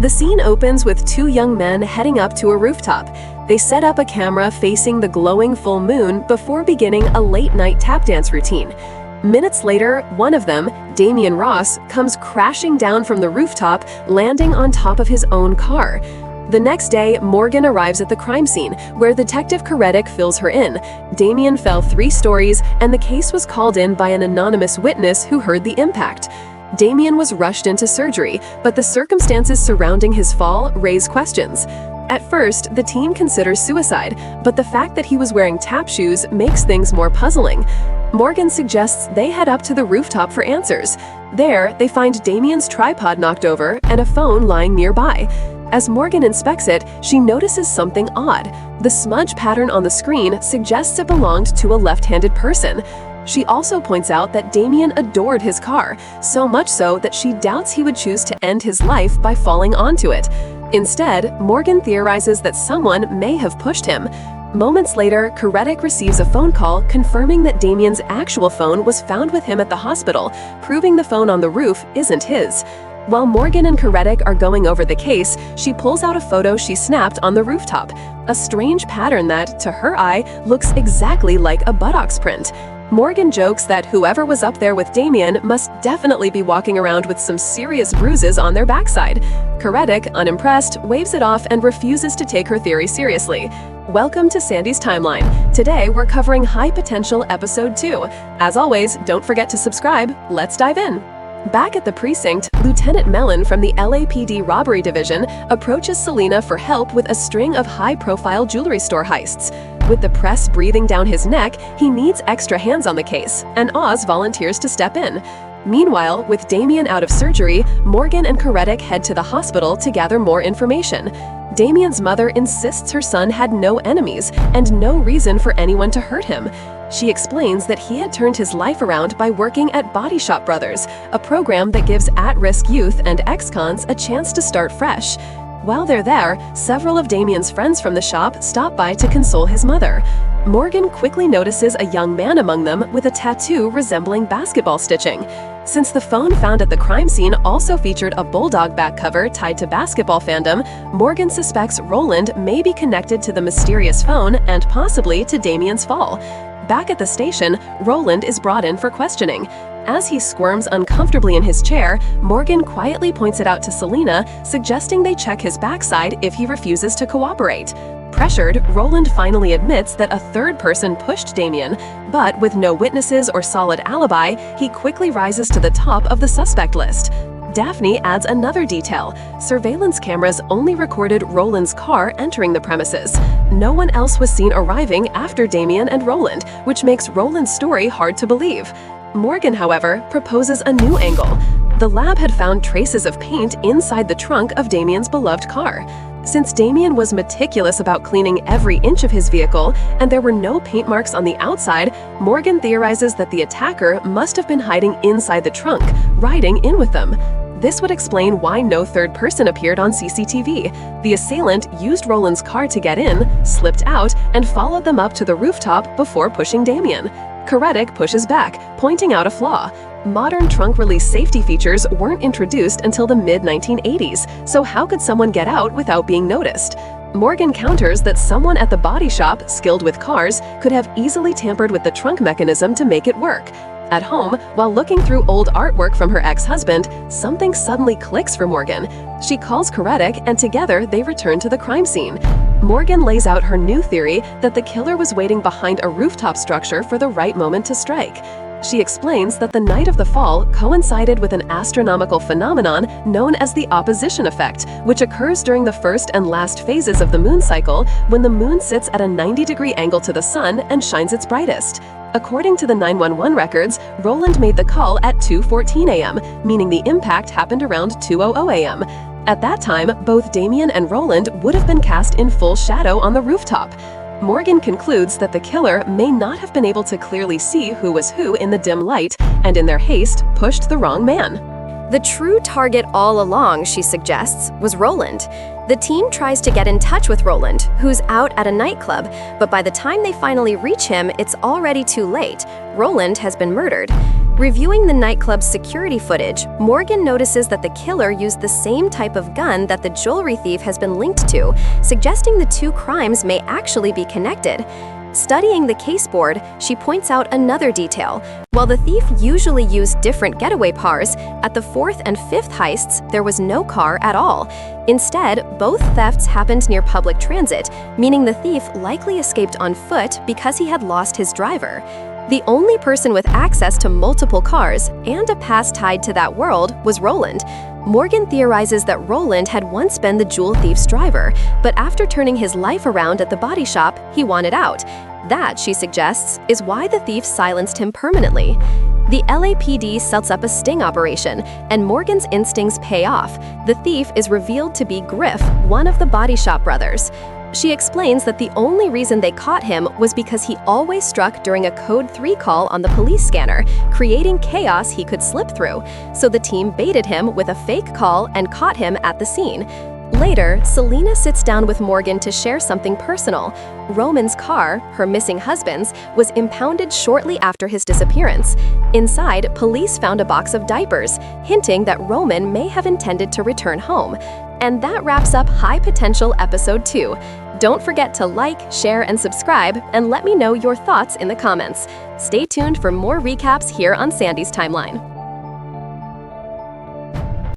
The scene opens with two young men heading up to a rooftop. They set up a camera facing the glowing full moon before beginning a late-night tap dance routine. Minutes later, one of them, Damian Ross, comes crashing down from the rooftop, landing on top of his own car. The next day, Morgan arrives at the crime scene, where Detective Karadec fills her in. Damian fell 3 stories, and the case was called in by an anonymous witness who heard the impact. Damian was rushed into surgery, but the circumstances surrounding his fall raise questions. At first, the team considers suicide, but the fact that he was wearing tap shoes makes things more puzzling. Morgan suggests they head up to the rooftop for answers. There, they find Damian's tripod knocked over and a phone lying nearby. As Morgan inspects it, she notices something odd. The smudge pattern on the screen suggests it belonged to a left-handed person. She also points out that Damian adored his car, so much so that she doubts he would choose to end his life by falling onto it. Instead, Morgan theorizes that someone may have pushed him. Moments later, Karadec receives a phone call confirming that Damian's actual phone was found with him at the hospital, proving the phone on the roof isn't his. While Morgan and Karadec are going over the case, she pulls out a photo she snapped on the rooftop, a strange pattern that, to her eye, looks exactly like a buttocks print. Morgan jokes that whoever was up there with Damian must definitely be walking around with some serious bruises on their backside. Karadec, unimpressed, waves it off and refuses to take her theory seriously. Welcome to Sandy's Timeline. Today, we're covering High Potential Episode 2. As always, don't forget to subscribe. Let's dive in. Back at the precinct, Lieutenant Mellon from the LAPD Robbery Division approaches Selena for help with a string of high-profile jewelry store heists. With the press breathing down his neck, he needs extra hands on the case, and Oz volunteers to step in. Meanwhile, with Damian out of surgery, Morgan and Karadec head to the hospital to gather more information. Damian's mother insists her son had no enemies and no reason for anyone to hurt him. She explains that he had turned his life around by working at Body Shop Brothers, a program that gives at-risk youth and ex-cons a chance to start fresh. While they're there, several of Damian's friends from the shop stop by to console his mother. Morgan quickly notices a young man among them with a tattoo resembling basketball stitching. Since the phone found at the crime scene also featured a bulldog back cover tied to basketball fandom, Morgan suspects Roland may be connected to the mysterious phone and possibly to Damian's fall. Back at the station, Roland is brought in for questioning. As he squirms uncomfortably in his chair, Morgan quietly points it out to Selena, suggesting they check his backside if he refuses to cooperate. Pressured, Roland finally admits that a third person pushed Damian, but with no witnesses or solid alibi, he quickly rises to the top of the suspect list. Daphne adds another detail. Surveillance cameras only recorded Roland's car entering the premises. No one else was seen arriving after Damian and Roland, which makes Roland's story hard to believe. Morgan, however, proposes a new angle. The lab had found traces of paint inside the trunk of Damian's beloved car. Since Damian was meticulous about cleaning every inch of his vehicle, and there were no paint marks on the outside, Morgan theorizes that the attacker must have been hiding inside the trunk, riding in with them. This would explain why no third person appeared on CCTV. The assailant used Roland's car to get in, slipped out, and followed them up to the rooftop before pushing Damian. Karadec pushes back, pointing out a flaw. Modern trunk release safety features weren't introduced until the mid-1980s, so how could someone get out without being noticed? Morgan counters that someone at the body shop, skilled with cars, could have easily tampered with the trunk mechanism to make it work. At home, while looking through old artwork from her ex-husband, something suddenly clicks for Morgan. She calls Karadec, and together they return to the crime scene. Morgan lays out her new theory that the killer was waiting behind a rooftop structure for the right moment to strike. She explains that the night of the fall coincided with an astronomical phenomenon known as the opposition effect, which occurs during the first and last phases of the moon cycle when the moon sits at a 90-degree angle to the sun and shines its brightest. According to the 911 records, Roland made the call at 2:14 a.m., meaning the impact happened around 2:00 a.m. At that time, both Damian and Roland would have been cast in full shadow on the rooftop. Morgan concludes that the killer may not have been able to clearly see who was who in the dim light, and in their haste, pushed the wrong man. The true target all along, she suggests, was Roland. The team tries to get in touch with Roland, who's out at a nightclub, but by the time they finally reach him, it's already too late. Roland has been murdered. Reviewing the nightclub's security footage, Morgan notices that the killer used the same type of gun that the jewelry thief has been linked to, suggesting the two crimes may actually be connected. Studying the caseboard, she points out another detail. While the thief usually used different getaway cars, at the fourth and fifth heists, there was no car at all. Instead, both thefts happened near public transit, meaning the thief likely escaped on foot because he had lost his driver. The only person with access to multiple cars and a past tied to that world was Roland. Morgan theorizes that Roland had once been the jewel thief's driver, but after turning his life around at the body shop, he wanted out. That, she suggests, is why the thief silenced him permanently. The LAPD sets up a sting operation, and Morgan's instincts pay off. The thief is revealed to be Griff, one of the body shop brothers. She explains that the only reason they caught him was because he always struck during a code 3 call on the police scanner, creating chaos he could slip through. So the team baited him with a fake call and caught him at the scene. Later, Selena sits down with Morgan to share something personal. Roman's car, her missing husband's, was impounded shortly after his disappearance. Inside, police found a box of diapers, hinting that Roman may have intended to return home. And that wraps up High Potential Episode 2. Don't forget to like, share, and subscribe, and let me know your thoughts in the comments. Stay tuned for more recaps here on Sandy's Timeline.